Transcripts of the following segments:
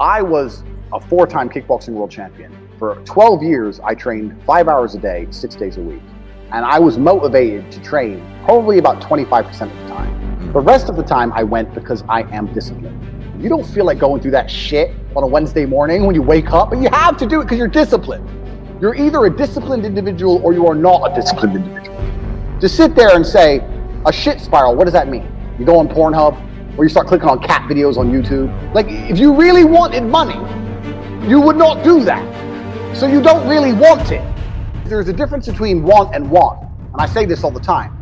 I was a 4-time kickboxing world champion. For 12 years, I trained 5 hours a day, 6 days a week. And I was motivated to train probably about 25% of the time. The rest of the time I went because I am disciplined. You don't feel like going through that shit on a Wednesday morning when you wake up, but you have to do it because you're disciplined. You're either a disciplined individual or you are not a disciplined individual. To sit there and say, a shit spiral, what does that mean? You go on Pornhub or you start clicking on cat videos on YouTube. Like, if you really wanted money, you would not do that. So you don't really want it. There's a difference between want and want. And I say this all the time.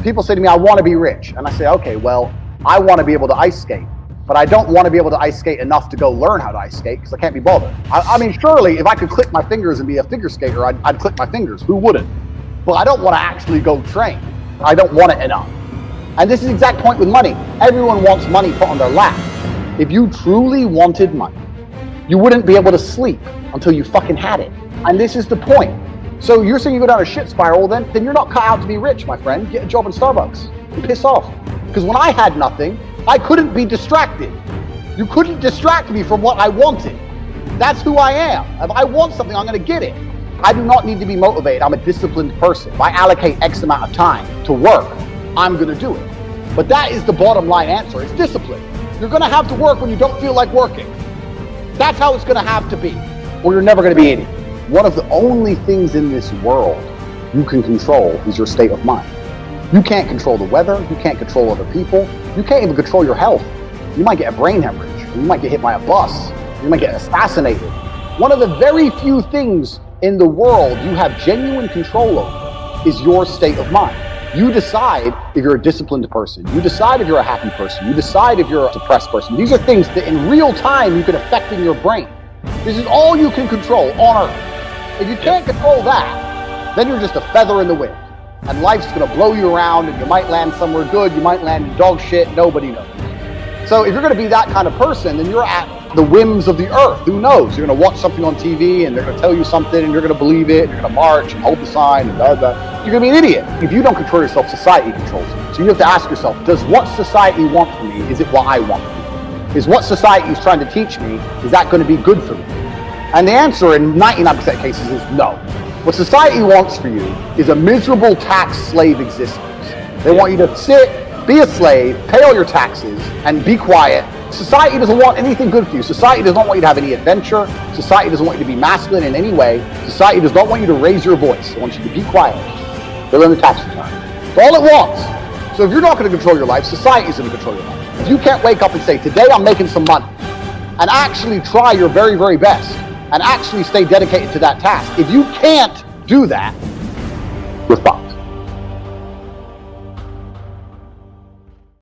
People say to me, I want to be rich. And I say, okay, well, I want to be able to ice skate. But I don't want to be able to ice skate enough to go learn how to ice skate because I can't be bothered. I mean, surely if I could click my fingers and be a figure skater, I'd click my fingers. Who wouldn't? But I don't want to actually go train. I don't want it enough. And this is the exact point with money. Everyone wants money put on their lap. If you truly wanted money, you wouldn't be able to sleep until you fucking had it. And this is the point. So you're saying you go down a shit spiral, then you're not cut out to be rich, my friend. Get a job in Starbucks and piss off. Because when I had nothing, I couldn't be distracted. You couldn't distract me from what I wanted. That's who I am. If I want something, I'm gonna get it. I do not need to be motivated. I'm a disciplined person. If I allocate X amount of time to work, I'm gonna do it. But that is the bottom line answer. It's discipline. You're gonna have to work when you don't feel like working. That's how it's gonna have to be, or you're never gonna be in it. One of the only things in this world you can control is your state of mind. You can't control the weather, you can't control other people, you can't even control your health. You might get a brain hemorrhage, you might get hit by a bus, you might get assassinated. One of the very few things in the world you have genuine control over is your state of mind. You decide if you're a disciplined person, you decide if you're a happy person, you decide if you're a depressed person. These are things that in real time you can affect in your brain. This is all you can control on Earth. If you can't control that, then you're just a feather in the wind. And life's gonna blow you around and you might land somewhere good, you might land in dog shit, nobody knows. So if you're gonna be that kind of person, then you're at the whims of the earth. Who knows? You're gonna watch something on TV and they're gonna tell you something and you're gonna believe it, you're gonna march and hold the sign and da. You're gonna be an idiot. If you don't control yourself, society controls you. So you have to ask yourself, does what society want for me, is it what I want for me? Is what society is trying to teach me, is that gonna be good for me? And the answer in 99% of cases is no. What society wants for you is a miserable tax slave existence. They want you to sit, be a slave, pay all your taxes, and be quiet. Society doesn't want anything good for you. Society does not want you to have any adventure. Society doesn't want you to be masculine in any way. Society does not want you to raise your voice. It wants you to be quiet. Fill in the tax return. That's all it wants. So if you're not going to control your life, society is going to control your life. If you can't wake up and say, today I'm making some money, and actually try your very, very best, and actually stay dedicated to that task. If you can't do that, you're fucked.